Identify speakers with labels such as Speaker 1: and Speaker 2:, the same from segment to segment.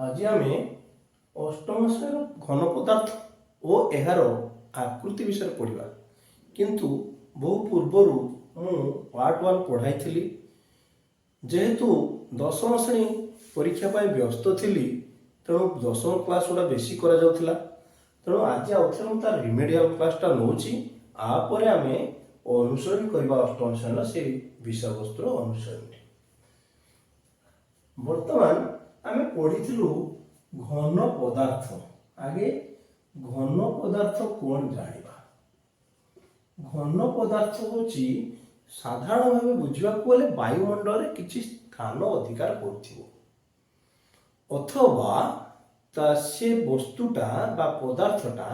Speaker 1: आज आम अष्टम श्रेणी घन पदार्थ और यार आकृति विषय पढ़ा किंतु बहु पूर्वर मु पार्ट 1 पढ़ाई जेहेतु दशम श्रेणी परीक्षा व्यस्त थी तेणु दशम क्लास गुड़ा बेसी करा तेणु आज आउ तार रिमेडियल क्लासटा नौची आपर आम अनुसरण करवा अष्टम श्रेणी से विषय वस्तुर अनुसरण बर्तमान आम पढ़ी घन पदार्थ आगे घन पदार्थ कौन जानिबा घन पदार्थ होची साधारण भाव बुझा गले वायुमंडल में किसी स्थान अधिकार कर अथवा से वस्तुटा बा पदार्थटा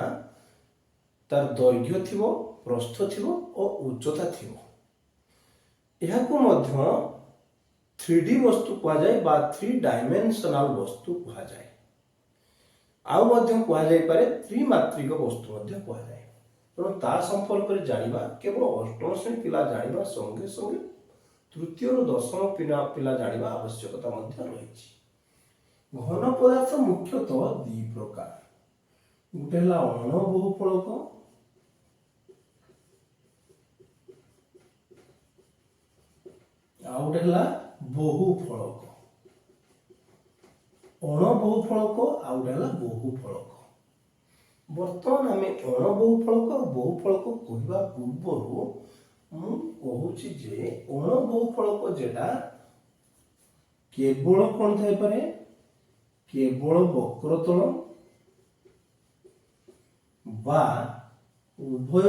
Speaker 1: तार दैर्घ्य थी प्रस्थ थी और उच्चता थी यह 3D वस्तु कहुए बा 3 डायमेंशनल वस्तु कहुए आउे त्रिमात्रिक वस्तु कहुए तेणु ता संपर्क में जाना केवल अष्टम श्रेणी पिला जाना संगे संगे तृतीय दशम पिला जाना आवश्यकता रही घन पदार्थ मुख्यतः 2 प्रकार गोटे है अणबहुफलक आ गोटे है बहुफलक अणबहुफलक आ गोटे है बहुफलक बर्तमान आम अणबहुफलक और बहुफलक कहवा पूर्व मुझे जे अणबहुफलक जेटा केवल कौन थाईपे केवल वक्रतल बा उभय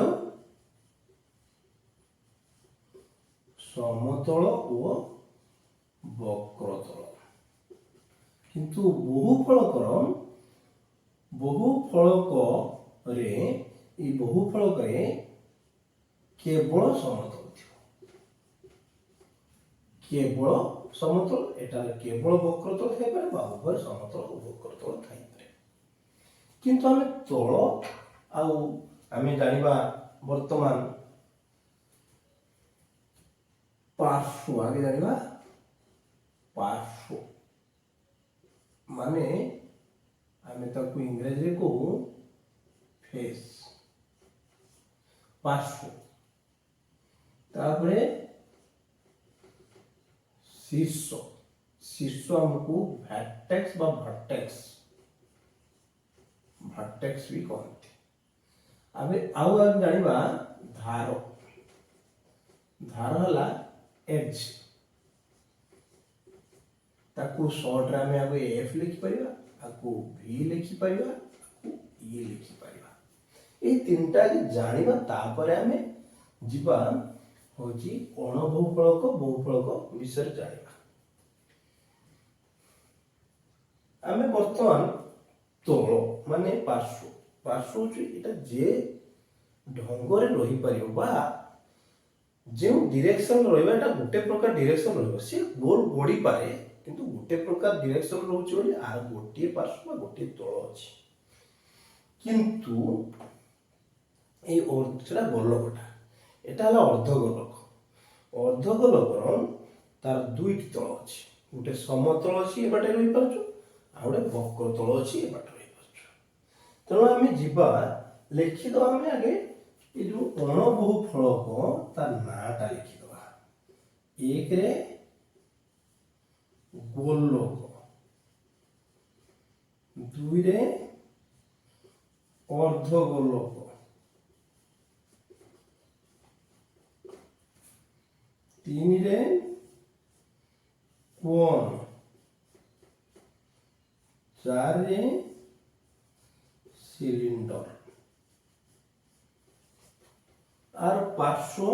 Speaker 1: समतल और वक्रतल किंतु बहुफलक रे केवल समतल केवल समतल एटार केवल वक्रतल थाईपे बा उभय समतल और वक्रतल थाईपे किंतु आम तल आम जानिबा वर्तमान पार्श्व आगे जानिबा पार्श्व माने आम ताकू इंग्रजी को फेस पार्श्व तापरे शीर्ष शीर्ष आमको भर्टेक्स बा भर्टेक्स भी कहते आबे आउ आम जानिबा धार धार हला एज ताकू शॉर्ट रे आमे आगे एफ लिखि परिबा आकू भी लिखि परिबा आकू ई लिखि परिबा ए तीनटा जानिबा तापर आमे जिबा होची अणबहुफलक बहुफलक विषय जानिबा आमे वर्तमान तल माने पार्श्व पार्श्व होची एटा जे ढंगरे रही परिबो बा जो डायरेक्शन रहा गोटे प्रकार डायरेक्शन रही गोल बढ़ी पाए किंतु गोटे प्रकार डायरेक्शन रोचे आर गोटे पार्श्व गोटे तल अच्छी किंतु ये गोलकटा यहाँ अर्धगोलक अर्धगोलकर तार 2टी तल अच्छी गोटे समतल अच्छी ए बाटे रही पार्छ आ गोटे वक्र तल अच्छी ए बाटे रही पार्छ तेणु आम जीवा लिखिद आम आगे ये जो अणबहुफलक तार नाटा लिखिदवा एक रे गोलक 2 रे अर्धगोलक 3 रे कोण 4 रे सिलिंडर आर पार्श्व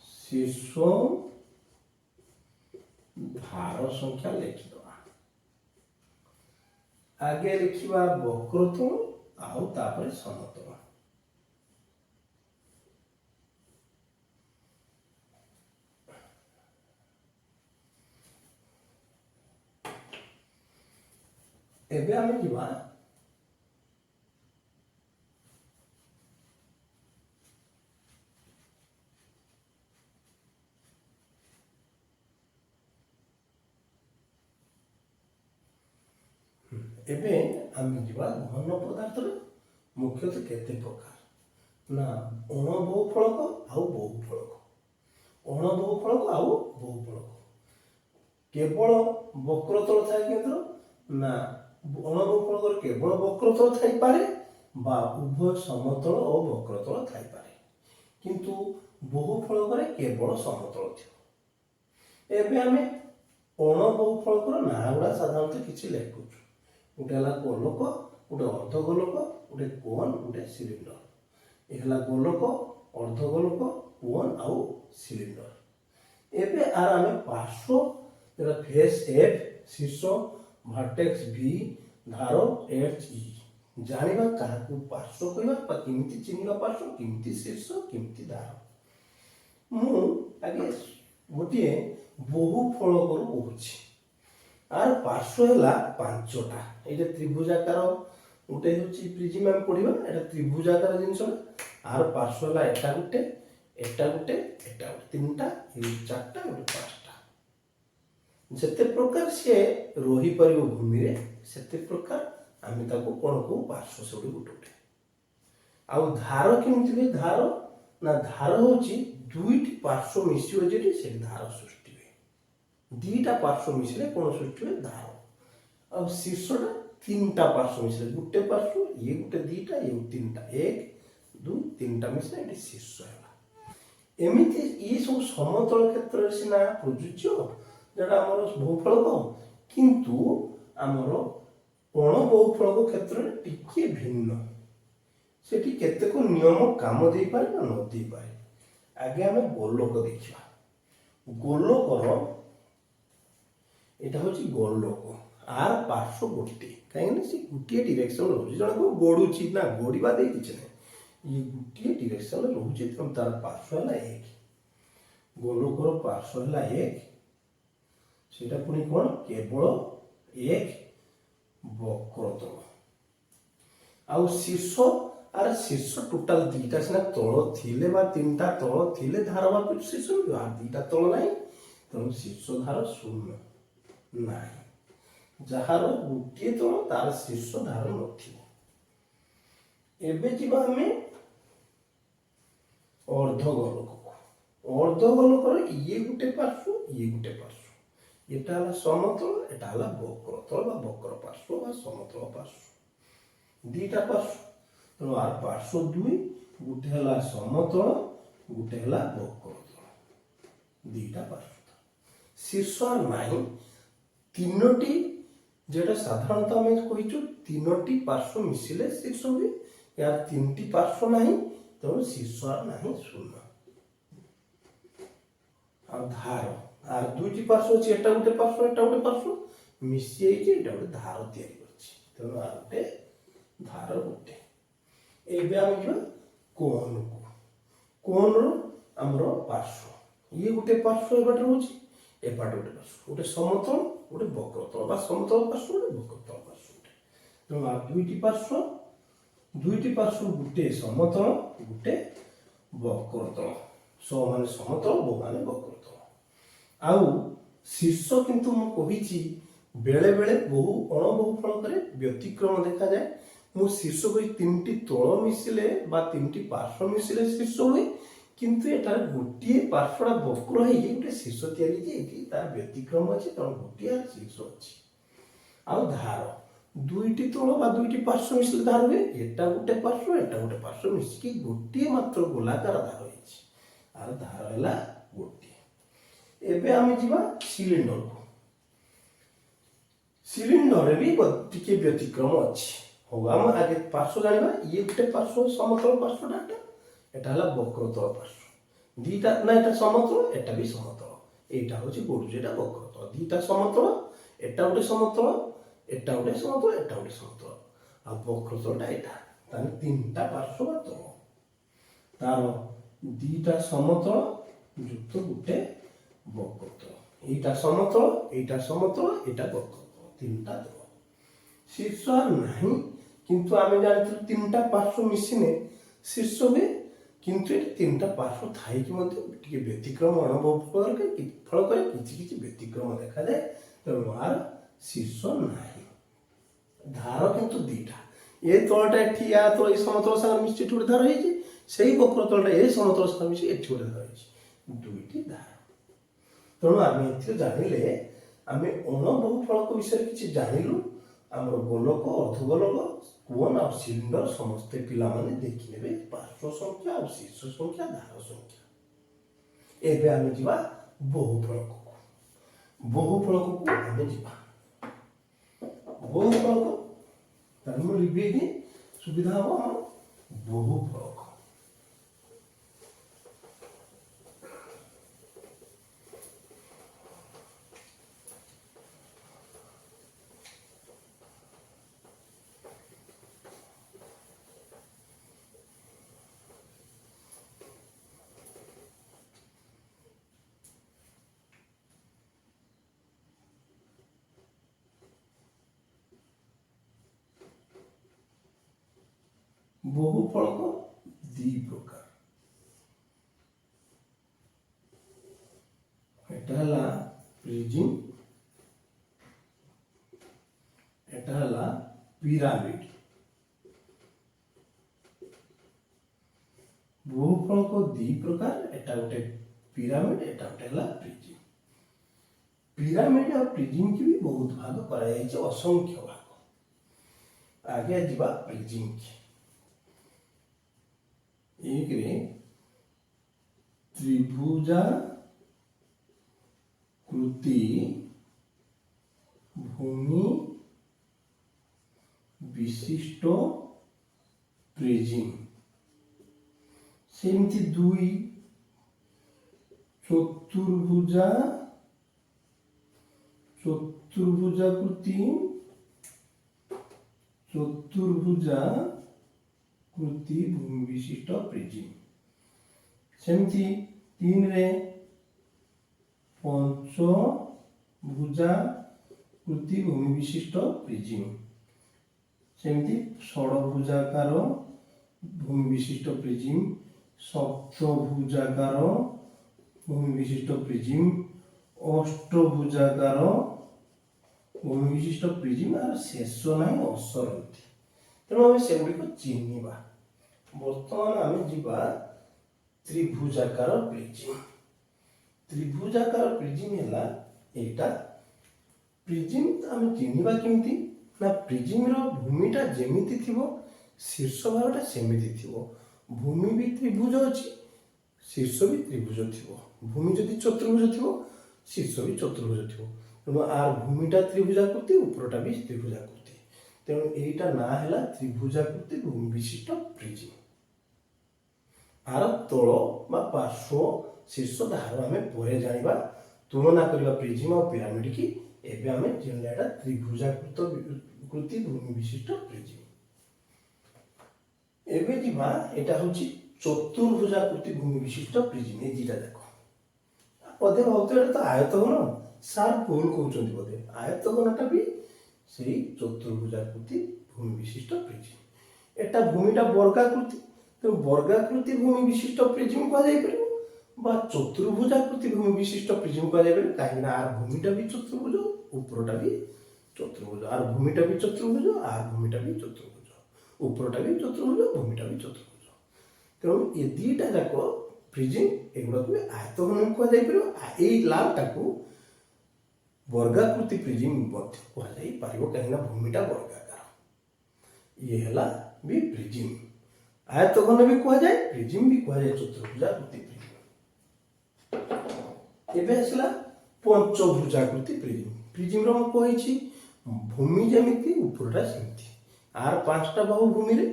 Speaker 1: शीर्ष धार संख्या लिखिदवा आगे लिखिबा वक्रतल आउ तापर समतल एबे आमे जिबा ଏବେ ଆମେ ଯିବା ଘନ ପଦାର୍ଥର ମୁଖ୍ୟତଃ କେତେ ପ୍ରକାର ନା ଅଣବହୁ ଫଳକ ଆଉ ବହୁ ଫଳକ। ଅଣବହୁ ଫଳକ ଆଉ ବହୁ ଫଳକ। କେବଳ ବକ୍ରତଳ ଥାଏ କେନ୍ଦ୍ର ନା ଅଣବହୁ ଫଳକରେ କେବଳ ବକ୍ରତଳ ଥାଇପାରେ ବା ଉଭୟ ସମତଳ ଓ ବକ୍ରତଳ ଥାଇପାରେ, କିନ୍ତୁ ବହୁ ଫଳକରେ କେବଳ ସମତଳ ଥିବ। ଏବେ ଆମେ ଅଣବହୁ ଫଳକର ନାଁ ଗୁଡ଼ା ସାଧାରଣତଃ କିଛି ଲେଖୁଛୁ। ଗୋଟେ ହେଲା ଗୋଲକ, ଗୋଟେ ଅର୍ଦ୍ଧଗୋଲକ, ଗୋଟେ କୋନ୍, ଗୋଟେ ସିଲିଣ୍ଡର। ଏ ହେଲା ଗୋଲକ, ଅର୍ଦ୍ଧଗୋଲକ, କୋନ୍ ଆଉ ସିଲିଣ୍ଡର। ଏବେ ଆର ଆମେ ପାର୍ଶ୍ୱ ଯେଟା ଫେସ୍ ଏଫ୍, ଶୀର୍ଷ ଭାର୍ଟେକ୍ସ ଭି, ଧାର ଏଚ୍ ଇ ଜାଣିବା କାହାକୁ ପାର୍ଶ୍ୱ କହିବା ବା କେମିତି ଚିହ୍ନିବା ପାର୍ଶ୍ୱ, କେମିତି ଶୀର୍ଷ, କେମିତି ଧାର। ମୁଁ ଆଗେ ଗୋଟିଏ ବହୁ ଫଳକରୁ କହୁଛି। ଆର ପାର୍ଶ୍ୱ ହେଲା 5ଟା। ଏଇଟା ତ୍ରିଭୁଜାକାର, ଗୋଟେ ହେଉଛି ପ୍ରିଜିମ୍ ଆମେ ପଢିବା, ଏଟା ତ୍ରିଭୁଜାକାର ଜିନିଷଟା। ଆର ପାର୍ଶ୍ୱ ହେଲା ଏଟା ଗୋଟେ, ଏଟା ଗୋଟେ, ଏଟା ଗୋଟେ, 3ଟା, ଏ 4ଟା, ଗୋଟେ 5ଟା। ଯେତେ ପ୍ରକାର ସିଏ ରହିପାରିବ ଭୂମିରେ ସେତେ ପ୍ରକାର ଆମେ ତାକୁ କ'ଣ କହୁ ପାର୍ଶ୍ୱ ସେଠି ଗୋଟେ ଗୋଟେ। ଆଉ ଧାର କେମିତି ହୁଏ? ଧାର ନା ଧାର ହେଉଛି ଦୁଇଟି ପାର୍ଶ୍ୱ ମିଶିବ ଯେଠି ସେଠି ଧାର ସୃଷ୍ଟି ହୁଏ। ଦିଟା ପାର୍ଶ୍ୱ ମିଶିଲେ କ'ଣ ସୃଷ୍ଟି ହୁଏ? ଧାର। ଆଉ ଶୀର୍ଷଟା 3ଟା ପାର୍ଶ୍ୱ ମିଶିଲେ, ଗୋଟେ ପାର୍ଶ୍ୱ ଇଏ ଗୋଟେ ଦିଟା ଇଏ 3ଟା, 1 2 3ଟା ମିଶିଲେ ଏଠି ଶୀର୍ଷ ହେଲା। ଏମିତି ଇଏ ସବୁ ସମତଳ କ୍ଷେତ୍ରରେ ସିନା ପ୍ରଯୁଜ୍ୟ, যেটা ଆମର ବହୁଫଳକ, କିନ୍ତୁ ଆମର ଅଣବହୁଫଳକ କ୍ଷେତ୍ରରେ ଟିକେ ଭିନ୍ନ। ସେଠି କେତେକ ନିୟମ କାମ ଦେଇପାରେ ବା ନ ଦେଇପାରେ। ଆଗେ ଆମେ ଗୋଲକ ଦେଖିବା। ଗୋଲକର এটা হচ্ছে ଗୋଲକ। ଆର ପାର୍ଶ୍ୱ ଗୋଟିଏ, କାହିଁକିନା ସେ ଗୋଟିଏ ଡିରେକ୍ସନ ରହୁଛି। ଜଣକୁ ଗୋଡୁଛି ନା, ଗୋଡ଼ିବା ଦେଇ କିଛି ନାହିଁ, ଇଏ ଗୋଟିଏ ଡିରେକ୍ସନ ରହୁଛି, ତେଣୁ ତାର ପାର୍ଶ୍ୱ ହେଲା 1। ଗୋଲକର ପାର୍ଶ୍ୱ ହେଲା 1। সেটা পুଣି କ'ଣ? କେବଳ 1 ବକ୍ରତଳ। ଆଉ ଶୀର୍ଷ, ଆର ଶୀର୍ଷ ଟୋଟାଲ ଦିଟା ସିନା ତଳ ଥିଲେ ବା 3ଟା ତଳ ଥିଲେ ଧାର ବା ଶୀର୍ଷ ମିଳିବ, ଆଉ 2ଟା ତଳ ନାହିଁ, ତେଣୁ ଶୀର୍ଷ ଧାର 0 ନାହିଁ। ଯାହାର ଗୋଟିଏ ତଳ ତାର ଶୀର୍ଷ ଧାର ନଥିବ। ଏବେ ଯିବା ଆମେ ଅର୍ଦ୍ଧଗୋଲକକୁ। ଅର୍ଦ୍ଧଗୋଲକର ଇଏ ଗୋଟେ ପାର୍ଶ୍ୱ, ଇଏ ଗୋଟେ ପାର୍ଶ୍ୱ। এটা হলো সমতল, এটা হলো বক্রতল বা বক্র পার্শ্ব বা সমতল পার্শ্ব। দুইটা পার্শ্ব, তেমন আর পার্শ্ব দুই, গোটে হলো সমতল, গোটে হলো বক্রতল। দুইটা পার্শ্ব। শীর্ষ আর নাই। তিনোটি, যেটা সাধারণত আমি কইছু তিনোটি পার্শ্ব মিশিলে শীর্ষ হয়, আর 3টি পার্শ্ব নাই, তেমন শীর্ষ আর নাই, শূন্য। আর ধার, আর 2টি পার্শ্ব আছে, এটা গোটে পার্শ্ব, এটা গোটে পার্শ্ব মিশি যাইছে, এটা গোটে ধার তৈরি করছে, তেমন আর গোটে ধার গোটে। ଏବେ ଆମେ ଯିବା କୋନ୍କୁ। କୋନ୍ର ଆମର ପାର୍ଶ୍ଵ, ଇଏ ଗୋଟେ ପାର୍ଶ୍ଵ ଏପଟେ ରହୁଛି, ଏପଟେ ଗୋଟେ ପାର୍ଶ୍ଵ, ଗୋଟେ ସମତଳ, ଗୋଟେ ବକ୍ରତଳ ବା ସମତଳ ପାର୍ଶ୍ଵ, ଗୋଟେ ବକ୍ରତଳ ପାର୍ଶ୍ଵ। ତେଣୁ ଆଉ ଦୁଇଟି ପାର୍ଶ୍ଵ ଗୋଟେ ସମତଳ, ଗୋଟେ ବକ୍ରତଳ। ମାନେ ସମତଳ, ମାନେ ବକ୍ରତଳ। ଆଉ ଶୀର୍ଷ କିନ୍ତୁ ମୁଁ କହିଛି ବେଳେ ବେଳେ ବହୁ ଅଣବହୁ ଫଳକରେ ବ୍ୟତିକ୍ରମ ଦେଖାଯାଏ। ମୁଁ ଶୀର୍ଷ କହି 3ଟି ତଳ ମିଶିଲେ ବା 3ଟି ପାର୍ଶ୍ଵ ମିଶିଲେ ଶୀର୍ଷ ହୁଏ, କିନ୍ତୁ ଏଠାରେ ଗୋଟିଏ ପାର୍ଶ୍ଵଟା ବକ୍ର ହେଇକି ଗୋଟେ ଶୀର୍ଷ ତିଆରି ହେଇଛି, ତାର ବ୍ୟତିକ୍ରମ ଅଛି, ତେଣୁ ଗୋଟିଏ ଶୀର୍ଷ ଅଛି। ଆଉ ଧାର, 2ଟି ତଳ ବା 2ଟି ପାର୍ଶ୍ଵ ମିଶିଲେ ଧାର ହୁଏ, ଏଟା ଗୋଟେ ପାର୍ଶ୍ଵ, ଏଟା ଗୋଟେ ପାର୍ଶ୍ଵ ମିଶିକି ଗୋଟିଏ ମାତ୍ର ଗୋଲାକାର ଧାର ହେଇଛି, আর ଧାର ହେଲା ଗୋଟିଏ। ଏବେ ଆମେ ଯିବା ସିଲିଣ୍ଡରକୁ। ସିଲିଣ୍ଡରରେ ବି ଟିକେ ବ୍ୟତିକ୍ରମ ଅଛି। ହଉ, ଆମେ ଆଗେ ପାର୍ଶ୍ଵ ଜାଣିବା। ଇଏ ଗୋଟେ ପାର୍ଶ୍ଵ, ସମତଳ ପାର୍ଶ୍ଵଟା, এটা ହେଲା ବକ୍ରତଳ ପାର୍ଶ୍ଵ। ଦିଟା ନା, এটা ସମତଳ, এটা ବି ସମତଳ। এইটা হচ্ছে গড়ুছে, এটা বক্রতল। দুইটা সমতল, এটা ଗୋଟେ সমতল, এটা ଗୋଟେ সমতল, এটা ଗୋଟେ সমতল, আর বক্রতলটা এটা। তাহলে 3টা পার্শ্ব বা তল, তার 2টা সমতল যুক্ত ଗୋଟେ বক্রতল। এইটা সমতল, এইটা সমতল, এটা বক্রতল, 3টা তল। শীর্ষ আর ନାହିଁ, কিন্তু আমি জানিଥିଲି 3টা পার্শ্ব মিশিলে শীর্ষ ହୁଏ, କିନ୍ତୁ ଏଠି 3ଟା ପାର୍ଶ୍ଵ ଥାଇକି ମଧ୍ୟ ଟିକେ ବ୍ୟତିକ୍ରମ ଅନୁଭବ ଫଳକରେ କିଛି କିଛି ବ୍ୟତିକ୍ରମ ଦେଖାଯାଏ, ତେଣୁ ଆର ଶୀର୍ଷ ନାହିଁ। ଧାର କିନ୍ତୁ ଦୁଇଟା, ଏ ତଳଟା ଏଠି ୟା ତଳ ଏ ସମତଳ ସାଙ୍ଗରେ ମିଶି ଏଠି ଗୋଟେ ଧାର ହେଇଛି, ସେଇ ବକ୍ର ତଳଟା ଏ ସମତଳ ସାଙ୍ଗରେ ମିଶି ଏଠି ଗୋଟେ ଧାର ହେଇଛି, ଦୁଇଟି ଧାର। ତେଣୁ ଆମେ ଏଥିରୁ ଜାଣିଲେ ଆମେ ଅଣବହୁଫଳକ ବିଷୟରେ କିଛି ଜାଣିଲୁ। ଆମର ଗୋଲକ, ଅର୍ଦ୍ଧଗୋଲକ, କୋନ୍ ଆଉ ସିଲିଣ୍ଡର ସମସ୍ତେ ପିଲାମାନେ ଦେଖିନେବେ, ପାର୍ଶ୍ୱ ସଂଖ୍ୟା ଆଉ ଶୀର୍ଷ ସଂଖ୍ୟା, ଧାର ସଂଖ୍ୟା। ଏବେ ଆମେ ଯିବା ବହୁଫଳକକୁ। ବହୁଫଳକକୁ ଆମେ ଯିବା। ବହୁଫଳକ ତାହେଲେ ମୁଁ ଲିଭେଇଦିଏ, ସୁବିଧା ହବ ଆମର। ବହୁଫଳକ ବହୁଫଳକ ଦି ପ୍ରକାର। এটা ହେଲା প্রিজম, এটা ହେଲା পিরামিড। বহুফଳକ ଦି ପ୍ରକାର, এটা ଗୋଟେ ପିରାମିଡ, এটা ଗୋଟେ ହେଲା ପ୍ରିଜମ। ପିରାମିଡ ଆଉ ପ୍ରିଜମ କି ବି ବହୁତ ଭାଗ କରାଯାଇଛି, ଅସଂଖ୍ୟ ଭାଗ। ଆଗେ ଯିବା ପ୍ରିଜମ କି। ଏକରେ ତ୍ରିଭୁଜାକୃତି ଭୂମି ବିଶିଷ୍ଟ ପ୍ରିଜମ। ସେମିତି ଦୁଇ ଚତୁର୍ଭୁଜାକୃତି ଭୂମି ବିଶିଷ୍ଟ ପ୍ରିଜମ। ସେମିତି ତିନିରେ ପଞ୍ଚଭୁଜାକୃତି ଭୂମି ବିଶିଷ୍ଟ ପ୍ରିଜମ। ସେମିତି ଷଡ଼ଭୁଜାକାର ଭୂମି ବିଶିଷ୍ଟ ପ୍ରିଜମ, ସପ୍ତଭୁଜାକାର ଭୂମି ବିଶିଷ୍ଟ ପ୍ରିଜମ, ଅଷ୍ଟଭୁଜାକାର ଭୂମି ବିଶିଷ୍ଟ ପ୍ରିଜମ। আর ଶେଷ ନାହିଁ ଅସରନ୍ତି। ତେଣୁ ଆମେ ସେଗୁଡ଼ିକ ଚିହ୍ନିବା। ବର୍ତ୍ତମାନ ଆମେ ଯିବା ତ୍ରିଭୁଜାକାର ପ୍ରିଜମ। ତ୍ରିଭୁଜାକାର ପ୍ରିଜମ ହେଲା ଏଇଟା। ପ୍ରିଜମ ଆମେ ଚିହ୍ନିବା କେମିତି ନା, ପ୍ରିଜମର ଭୂମିଟା ଯେମିତି ଥିବ ଶୀର୍ଷ ଭାଗଟା ସେମିତି ଥିବ। ଭୂମି ବି ତ୍ରିଭୁଜ ଅଛି, ଶୀର୍ଷ ବି ତ୍ରିଭୁଜ ଥିବ। ଭୂମି ଯଦି ଚତୁର୍ଭୁଜ ଥିବ, ଶୀର୍ଷ ବି ଚତୁର୍ଭୁଜ ଥିବ। ତେଣୁ ଆର ଭୂମିଟା ତ୍ରିଭୁଜାକୃତି, ଉପରଟା ବି ତ୍ରିଭୁଜାକୃତି। ତେଣୁ ଏଇଟା ନାଁ ହେଲା ତ୍ରିଭୁଜାକୃତି ଭୂମି ବିଶିଷ୍ଟ ପ୍ରିଜମ। ଆର ତଳ ବା ପାର୍ଶ୍ୱ, ଶୀର୍ଷ, ଧାର ଆମେ ପରେ ଜାଣିବା, ତୁଳନା କରିବା ପ୍ରିଜମ ଆଉ ପିରାମିଡ କି। ଏବେ ଆମେ ଜାଣିଲା ଏଟା ତ୍ରିଭୁଜାକୃତି ଭୂମି ବିଶିଷ୍ଟ ପ୍ରିଜମ। ଏବେ ଯିବା, ଏଟା ହଉଛି ଚତୁର୍ଭୁଜାକୃତି ଭୂମି ବିଶିଷ୍ଟ ପ୍ରିଜମ। এই দুইটা দেখো। ବୋଧେ ଭାବୁଥିବେ ଏଟା ତ ଆୟତଘନ, ସାର୍ ଭୁଲ କହୁଛନ୍ତି ବୋଧେ। ଆୟତଘନଟା ବି ସେଇ ଚତୁର୍ଭୁଜାକୃତି ଭୂମି ବିଶିଷ୍ଟ ପ୍ରିଜମ। এটা ভূমিটা বর্গাকৃতি, ତେଣୁ ବର୍ଗାକୃତି ଭୂମି ବିଶିଷ୍ଟ ପ୍ରିଜମ କୁହାଯାଇପାରିବ ବା ଚତୁର୍ଭୁଜାକୃତି ଭୂମି ବିଶିଷ୍ଟ ପ୍ରିଜମ କୁହାଯାଇପାରିବ। କାହିଁକି ନା ଆର ଭୂମିଟା ବି ଚତୁର୍ଭୁଜ, ଉପରଟା ବି ଚତୁର୍ଭୁଜ। ଆର ଭୂମିଟା ବି ଚତୁର୍ଭୁଜ, ଆର ଭୂମିଟା ବି ଚତୁର୍ଭୁଜ, ଉପରଟା ବି ଚତୁର୍ଭୁଜ, ଭୂମିଟା ବି ଚତୁର୍ଭୁଜ। ତେଣୁ ଏ ଦୁଇଟା ଯାକ ପ୍ରିଜମ, ଏଗୁଡ଼ାକୁ ବି ଆୟତଘନ କୁହାଯାଇପାରିବ। ଏଇ ଲାଲଟାକୁ ବର୍ଗାକୃତି ପ୍ରିଜମ ମଧ୍ୟ କୁହାଯାଇପାରିବ, କାହିଁକିନା ଭୂମିଟା ବର୍ଗାକାର। ଇଏ ହେଲା ବି ପ୍ରିଜମ। ଆୟତଘନ ବି କୁହାଯାଏ, ପ୍ରିଜମ ବି କୁହାଯାଏ, ଚତୁର୍ଭୁଜାକୃତି ପ୍ରିଜମ। ଏବେ ଆସିଲା ପଞ୍ଚଭୁଜାକୃତି ପ୍ରିଜମ। ପ୍ରିଜମର ମୁଁ କହିଛି ଭୂମି ଯେମିତି ଉପରଟା ସେମିତି। ଆର ପାଞ୍ଚଟା ବାହୁ ଭୂମିରେ,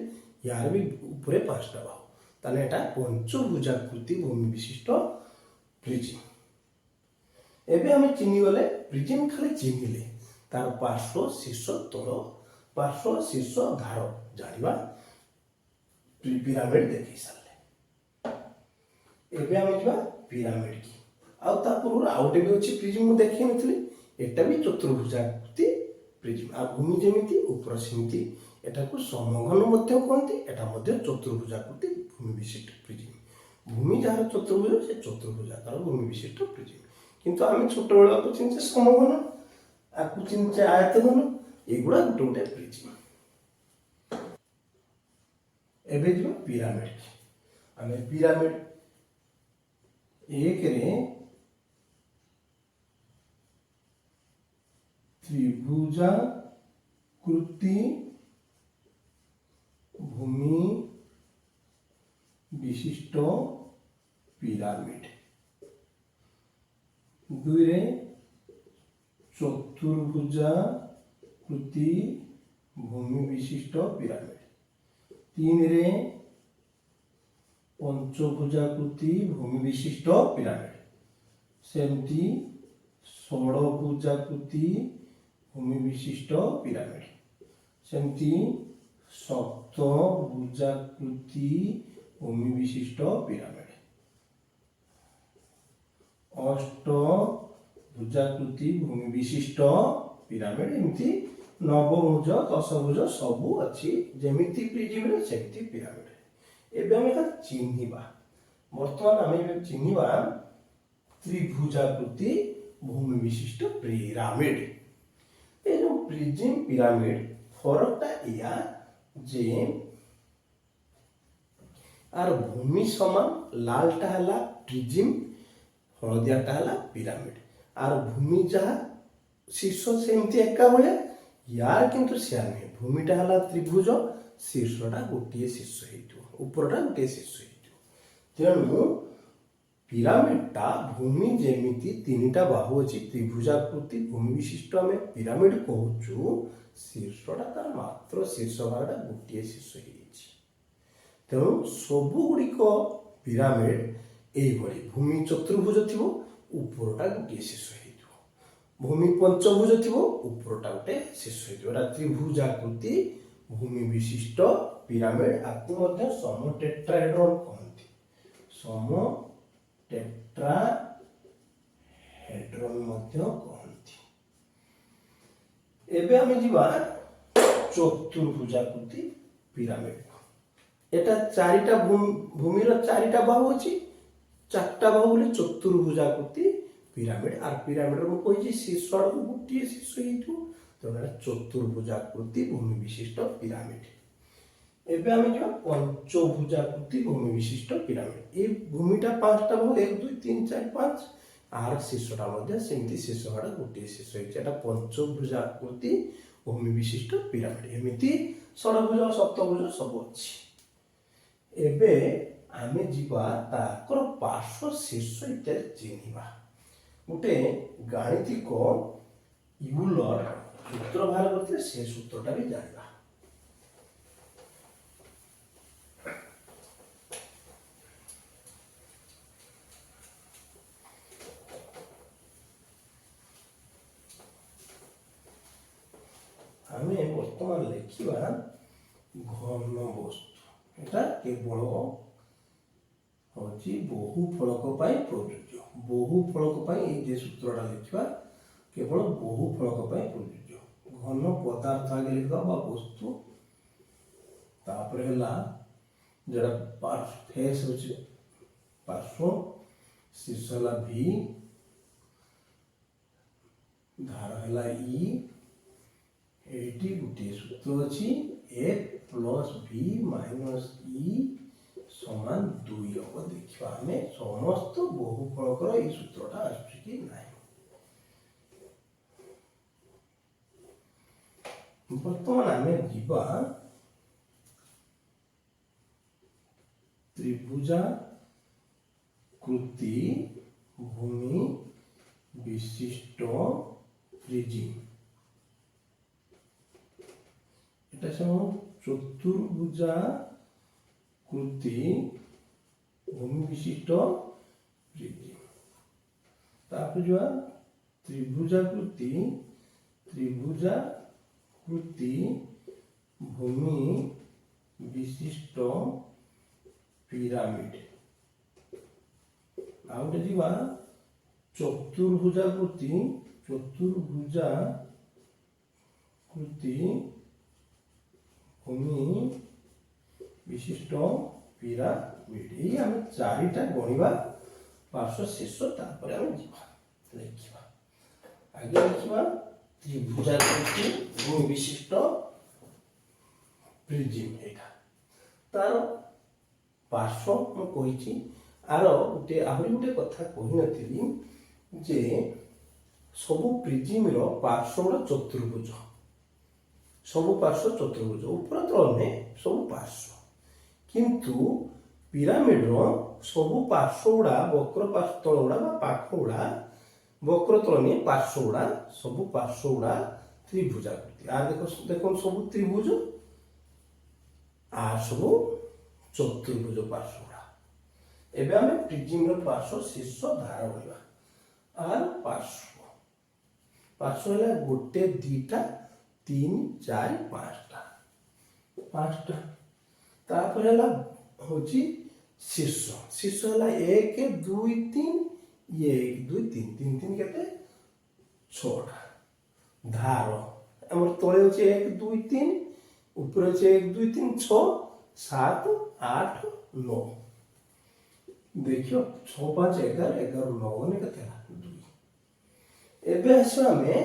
Speaker 1: ୟାର ବି ଉପରେ ପାଞ୍ଚଟା ବାହୁ। ତାହେଲେ এটা ପଞ୍ଚଭୁଜାକୃତି ଭୂମି ବିଶିଷ୍ଟ ପ୍ରିଜମ। ଏବେ ଆମେ ଚିହ୍ନିଗଲେ ପ୍ରିଜମ। ଖାଲି ଚିହ୍ନିଲେ ତାର ପାର୍ଶ୍ୱ, ଶୀର୍ଷ, ତଳ, ପାର୍ଶ୍ୱ, ଶୀର୍ଷ, ଧାର ଜାଣିବା। ପିରାମିଡ ଦେଖେଇ ସାରିଲେ। ଏବେ ଆମେ ଯିବା ପିରାମିଡ କି। ଆଉ ତା ପୂର୍ବରୁ ଆଉ ଗୋଟେ ବି ଅଛି ପ୍ରିଜମ, ମୁଁ ଦେଖେଇ ନଥିଲି। এটা ବି ଚତୁର୍ଭୁଜାକୃତି ପ୍ରିଜମ। ଆଉ ଭୂମି ଯେମିତି ଉପର ସେମିତି। ଏଟାକୁ ସମଘନ ମଧ୍ୟ କୁହନ୍ତି, এটা ମଧ୍ୟ ଚତୁର୍ଭୁଜାକୃତି ଭୂମି ବିଶିଷ୍ଟ ପ୍ରିଜମ। ଭୂমি ଯାହାର ଚତୁର୍ଭୁଜ, ସେ ଚତୁର୍ଭୁଜାକାର ଭୂমি ବିଶିଷ୍ଟ ପ୍ରିଜମ। କିନ୍ତୁ ଆମେ ଛୋଟବେଳେ ଆକୁ ଚିହ୍ନିଛେ ସମଘନ, ଆକୁ ଚିହ୍ନିଛେ ଆୟତଘନ। एगुड़ा गोटे गोटे प्रिज्म। एबे जो पिरामिड आमे पिरामिड एक रे त्रिभुजाकृति भूमि विशिष्ट पिरामिड, दुई रे चतुर्भुजाकृति भूमि विशिष्ट पिरामिड, तीन रे पंचभुजाकृति भूमि विशिष्ट पिरामिड, सेमती षोडभुजाकृति भूमि विशिष्ट पिरामिड, सेमती सप्तभुजाकृति भूमि विशिष्ट पिरामिड, अष्टभुजाकृति भूमि विशिष्ट पिरामिड, एमती नवभुज दशभुज सबू अच्छी जमीती प्रिज्म रे सेमती पिरामिड। एबे हम एका चिन्हिबा, वर्तमान हम चिन्हिबा त्रिभुजाकृति भूमि विशिष्ट पिरामिड। ये जो प्रिज्म पिरामिड फरकटा या जे आर भूमि समान लालटा हला प्रिज्म, हलदियाटा हला पिरामिड, आर भूमि जहा शीर्ष सेमती एका भले, यार किंतु सिया नहीं, भूमिटा हला त्रिभुज, शीर्षटा गोटे शीर्ष हेतु, ऊपरटा गोटे शीर्ष हेतु। तेणु पिरामिडटा भूमि जेमिति तीनटा बाहु अछि त्रिभुजाकृति भूमि विशिष्ट आमे पिरामिड कहूचु, शीर्षटा तार मात्र शीर्ष भागटा गोटे शीर्ष हेछि। तेणु सबु गुड़िक पिरामिड एइभଳି भूमि चतुर्भुज थिबो, ऊपरटा गोटे शीर्ष हेतु, भूमि पंचभुज थिबो, ऊपरटा गोटे शीर्ष हेतु। एटा त्रिभुजाकृति भूमि विशिष्ट पिरामिड, आकु मध्य समटेट्राहेड्रन कहंती, समटेट्राहेड्रन मध्य कहंती। एबे आमे जिबा चतुर्भुजाकृति पिरामिड। एटा चारिटा भूमिर चारिटा बाहु अछि, चारटा बाहु बोले चतुर्भुजाकृति पिरामिड, आर पिरामिड रो कहि शीर्ष आडू गोटे शीर्ष हेतु, तेणु चतुर्भुजाकृति भूमि विशिष्ट पिरामिड। एबे आमे जिबा पंचभुजाकृति भूमि विशिष्ट पिरामिड। ए भूमिटा पांचटा बाहु 1 2 3 4 5, आर शीर्षटा मध्य सेमती शीर्ष भागटा गोटे शीर्ष हेछि। एटा पंचभुजाकृति भूमि विशिष्ट पिरामिड, एमिति षडभुज सप्तभुज सब अछि। एबे आमे जिबा ताकर पार्श्व शीर्ष इत्यादि चिन्हिबा। गोटे गाणितिक यूलर सूत्र बाहर करते से सूत्रटा भी जानिबा। आमे वर्तमान लिखिबा घन वस्तु, एटा केवल होची बहु फलक पाई प्रयोज्य, बहु फलक पाई ए जे सूत्रटा लिखिबा केवल बहु फलक पाई प्रयोज्य। घन पदार्थ आगे लिखा बा वस्तु, तापर हला जड़ा पार्श्व फेस होची पार्श्व, शीर्ष हला भी, धार हला ई, एटी गुटे सूत्र अछि a plus v minus e समान 2 अब देखिबा हमें समस्त बहुफलकर ए सूत्रटा आछि कि नाही। वर्तमान आमे जीवा त्रिभुजाकृति भूमि विशिष्ट प्रिज्म, এটা চতুর্ভুজাকৃতি ভূমি বিশিষ্ট প্রিজ্ম। তারপরে যা ত্রিভুজাকৃতি ভূমি বিশিষ্ট পিরামিড। ଆଉ ଗୋଟେ ଯିବା ଚତୁର୍ଭୁଜାକୃତି भूमि विशिष्ट पिरामिड। ये आम चारिटा गणिबा पार्श्व शीर्ष, तापर आम लिखा आगे लिखा ତ୍ରିଭୁଜାକୃତି ଭୂମି ବିଶିଷ୍ଟ ପ୍ରିଜିମ୍ ଏଇଟା। ତାର ପାର୍ଶ୍ୱ ମୁଁ କହିଛି। ଆହୁରି ଗୋଟେ କଥା କହିନଥିଲି ଯେ ସବୁ ପ୍ରିଜିମ୍ର ପାର୍ଶ୍ୱ ଗୁଡ଼ା ଚତୁର୍ଭୁଜ, ସବୁ ପାର୍ଶ୍ୱ ଚତୁର୍ଭୁଜ, ଉପର ତଳ ନୁହେଁ, ସବୁ ପାର୍ଶ୍ୱ। କିନ୍ତୁ ପିରାମିଡର ସବୁ ପାର୍ଶ୍ୱ ଗୁଡ଼ା ବକ୍ର ପାର୍ଶ୍ୱ ତଳ ଗୁଡ଼ା ବା ପାଖ ଗୁଡ଼ା ବକ୍ର ତଳ ନୁହେଁ, ପାର୍ଶ୍ୱ ଗୁଡ଼ା ସବୁ ପାର୍ଶ୍ୱ ଗୁଡ଼ା ତ୍ରିଭୁଜାକୃତି। ଦେଖନ୍ତୁ ସବୁ ତ୍ରିଭୁଜ, ସବୁ ଚତୁର୍ଭୁଜ ପାର୍ଶ୍ୱ ଗୁଡ଼ା। ଏବେ ଆମେ ପ୍ରିଜିମ୍ର ପାର୍ଶ୍ୱ ଶୀର୍ଷ ଧାର କହିବା। ପାର୍ଶ୍ୱ ହେଲା 1 2 3 4 5ଟା। ତାପରେ ହେଲା ହଉଛି ଶୀର୍ଷ ହେଲା 1 2 3, 1 2 3 3 3 କେତେ 6ଟା। ଧାର ଆମର ତଳେ ଅଛି 1 2 3, ଉପରେ ଅଛି 1 2 3 6 7 8 9। ଦେଖିବ 6 5 11 11 9 ମାନେ କେତେ ହେଲା 2। ଏବେ ଆସିବା ଆମେ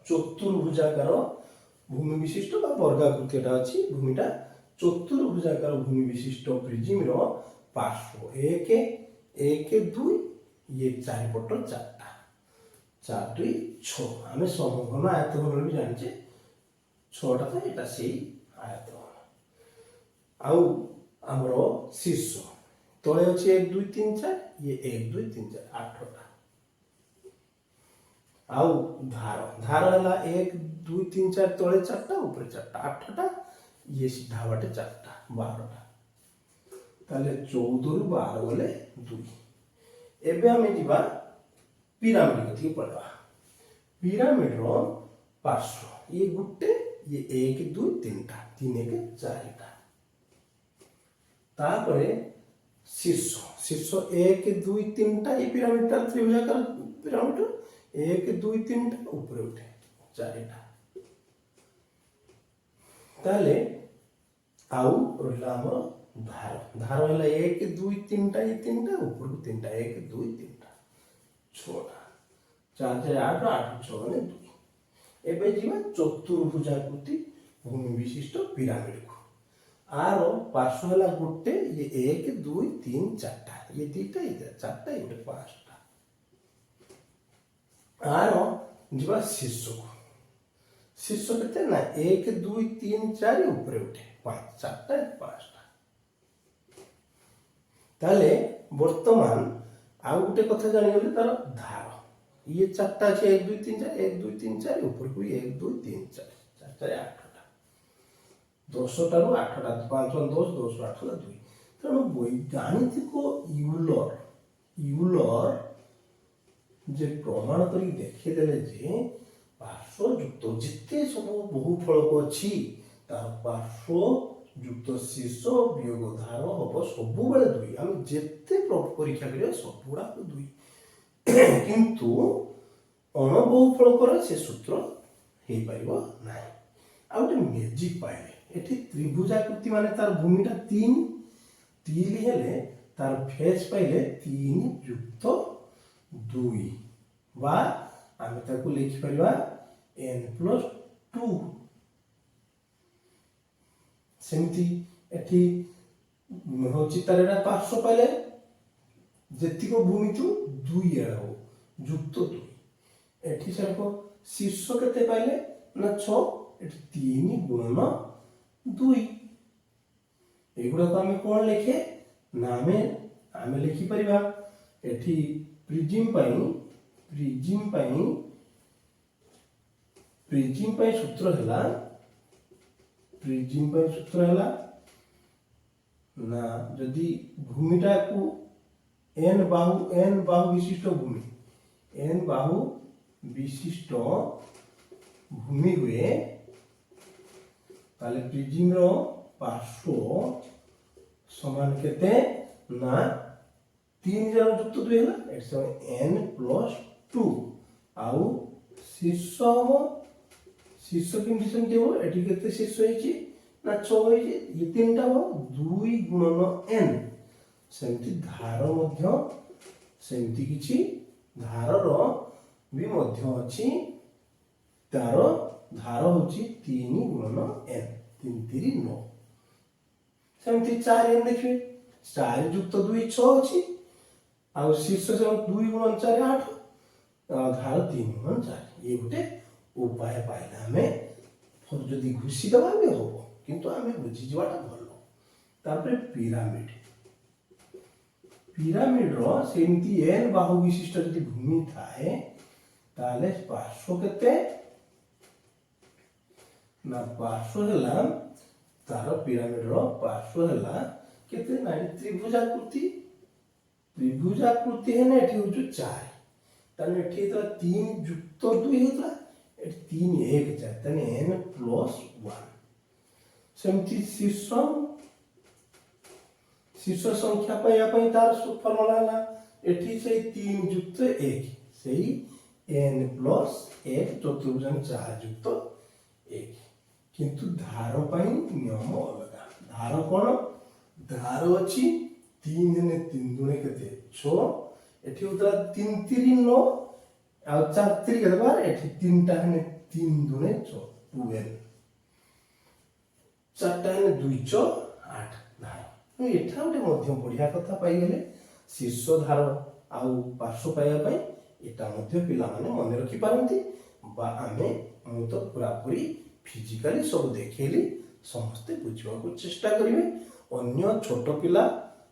Speaker 1: ଚତୁର୍ଭୁଜାକାର ଭୂମି ବିଶିଷ୍ଟ ବା ବର୍ଗାକୃତି ଏଟା ଅଛି ଭୂମିଟା। ଚତୁର୍ଭୁଜାକାର ଭୂମି ବିଶିଷ୍ଟ ପ୍ରିଜିମ୍ର ପାର୍ଶ୍ୱ 1 1 2, ଇଏ ଚାରିପଟ 4ଟା, 4 2 6। ଆମେ ସମଘନ ଆୟତଘନ ବି ଜାଣିଛେ 6ଟା, ତ ଏଟା ସେଇ ଆୟତଘନ। ଆଉ ଆମର ଶୀର୍ଷ ତଳେ ଅଛି 1 2 3 4, ଇଏ 1 2 3 4 8ଟା। ଆଉ ଧାର ହେଲା 1 2 3 4 ତଳେ 4ଟା, ଉପରେ 4ଟା, 8ଟା। ଇଏ ସିଧା ବାଟେ 4ଟା 12ଟା। ତାହେଲେ 14 ରୁ 12 ଗଲେ 2। ଏବେ ଆମେ ଯିବା ପିରାମିଡ କତିକି ପଳେଇବା। ପିରାମିଡର ପାର୍ଶ୍ୱ ଇଏ 1, ଇଏ 1 2 3ଟା, 3 1 4ଟା। ତାପରେ ଶୀର୍ଷ 1 2 3ଟା, ଏ ପିରାମିଡଟା ତ୍ରିଭୁଜାକାର ପିରାମିଡ 1 2 3ଟା, ଉପରେ ଉଠେ 4ଟା। ତାହେଲେ ଆଉ ରହିଲା ଆମର ଧାର ହେଲା 1 2 3ଟା, ଏ 3ଟା, ଉପରକୁ 3ଟା, 1 2 3ଟା 6ଟା, 4 4 8 8 6 ମାନେ 2। ଏବେ ଯିବା ଚତୁର୍ଭୁଜାକୃତି ଭୂମି ବିଶିଷ୍ଟ ପିରାମିଡକୁ। ପାର୍ଶ୍ୱ ହେଲା 1, ଇଏ 1 2 3 4ଟା, ଇଏ 2ଟା, ଇଏ 4ଟା, ଇଏ 5ଟା। ଯିବା ଶୀର୍ଷକୁ। ଶୀର୍ଷ କେତେ ନା 1 2 3 4, ଉପରେ ଉଠେ 5, 4ଟା 5ଟା। ତାହେଲେ ବର୍ତ୍ତମାନ ଆଉ ଗୋଟେ କଥା ଜାଣିଗଲେ ତାର ଧାର। ଇଏ 4ଟା ଅଛି 1 2 3 4, 1 2 3 4, ଉପରକୁ 1 2 3 4, 4 4 8ଟା। 10ଟାରୁ 8ଟା, 5 1 10, 10 ରୁ 8 ହେଲା 2। ତେଣୁ ବୈଜ୍ଞାନିକ ୟୁଲର ଯେ ପ୍ରମାଣ କରି ଦେଖେଇଦେଲେ ଯେ ପାର୍ଶ୍ୱଯୁକ୍ତ ଯେତେ ସବୁ ବହୁଫଳକ ଅଛି ତାର ପାର୍ଶ୍ୱଯୁକ୍ତ ଶୀର୍ଷ ବିୟୋଗ ଧାର ହବ ସବୁବେଳେ 2। ଆମେ ଯେତେ ପରୀକ୍ଷା କରିବା ସବୁଗୁଡାକ 2। କିନ୍ତୁ ଅଣବହୁଫଳକର ସେ ସୂତ୍ର ହେଇପାରିବ ନାହିଁ। ଆଉ ଗୋଟେ ମ୍ୟାଜିକ ପାଇଲେ ଏଠି ତ୍ରିଭୁଜାକୃତି ମାନେ ତାର ଭୂମିଟା 3 ହେଲେ ତାର ଫେଜ ପାଇଲେ 3 ଯୁକ୍ତ 2, ବା ଆମେ ତାକୁ ଲେଖିପାରିବା n+2। ସେମିତି ଏଠି ହଉଛି ତାର ଏଟା ପାର୍ଶ୍ୱ ପାଇଲେ ଯେତିକ ଭୂମିଠୁ 2 ଏଡା ହବ ଯୁକ୍ତ 2। ଏଠି ସେରକ ଶୀର୍ଷ କେତେ ପାଇଲେ ନା 6, ଏଠି 3 ଗୁଣନ 2। ଏଗୁଡାକ ଆମେ କଣ ଲେଖେ ନା ଆମେ ଲେଖିପାରିବା ଏଠି ପ୍ରିଜିମ୍ ପାଇଁ ସୂତ୍ର ହେଲା ନା ଯଦି ଭୂମିଟାକୁ n ବାହୁ ବିଶିଷ୍ଟ ଭୂମି ହୁଏ, ତାହେଲେ ପ୍ରିଜିମ୍ର ପାର୍ଶ୍ୱ ସମାନ କେତେ ନା 3 ଯୁକ୍ତ 2 ହେଲା, ଏଠି n+2। ଆଉ ଶୀର୍ଷ ହବ, ଶୀର୍ଷ କେମିତି ସେମିତି ହବ, ଏଠି କେତେ ଶୀର୍ଷ ହେଇଛି ନା 6 ହେଇଛି, ଇଏ 3ଟା ହବ 2 ଗୁଣନ n। ସେମିତି ଧାର ମଧ୍ୟ ସେମିତି କିଛି ଧାରର ବି ମଧ୍ୟ ଅଛି। ତାର ଧାର ହଉଛି 3 ଗୁଣନ n, 3 3 9। ସେମିତି 4n ଦେଖିବେ, 4 ଯୁକ୍ତ 2 6 ଅଛି, ଆଉ ଶୀର୍ଷ 2 ଗୁଣନ 4 8, ଧାର 3 ଗୁଣନ 4। ये गोटे उपाय पाइले आमे যদি ঘুষি দেবা भी হব, কিন্তু आमे बुझी जवाटा भल। तापर पिरामिड, पिरामिड रो सेमती n बाहु विशिष्ट यदि भूमि थाए ताले पार्श्व केते ना पार्श्व हला, तार पिरामिड रो पार्श्व हला केते ना त्रिभुजाकृति। त्रिभुजाकृति हेने एठी होचु 4, ताने एठी तो 3 युक्त 2 हेतला, एठी 3 1 4, ताने n + 1। सेमती शीर्ष संख्या पाइया पई तार फॉर्मूला हला एठी से 3 युक्त 1, सेही n + 1 चतुर्भुज 4 युक्त 1। किंतु धार पई नियम अलगा। धार कोन, धार अछि 3 ने 3 दुने केते 6, एठी उतरा 3 3 9 आ 4 3 केते बार, एठी 3 टा ने 3 दुने 6 2n, 4 टा ने 2 6 8 धार। एठा गोटे मध्यम बढ़िया कथा पाई गेले, शीर्ष धार आउ पार्श्व पाइया पई एटा मध्य पिला माने मन रखि पारंती, बा आमे मु तो पूरा पूरी फिजिकली सब देखेली, समस्ते बुझवा को चेष्टा करिवे। अन्य छोट पिला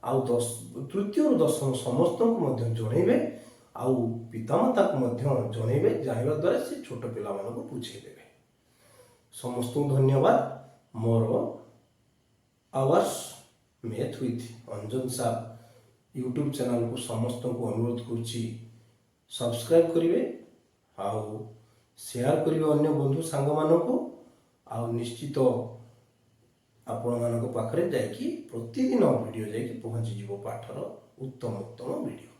Speaker 1: आउ तृतीय और दशम समस्त को मध्य जणैबे, आउ पितामाता को मध्य जणैबे, जानिबा द्वारा से छोट पिला मानको बुझेइ देबे। समस्त धन्यवाद। मोर आवर्स मैथ विथ अंजन साहब यूट्यूब चैनल को समस्त को अनुरोध करुच्ची सब्सक्राइब करिवे, आउ शेयर करिवे अन्य बंधु सांग मानको, आउ निश्चित आपण मानको पाखरे जाइकी प्रतिदिन वीडियो जाइकी पहुंची जीवो पाठर उत्तम उत्तम वीडियो।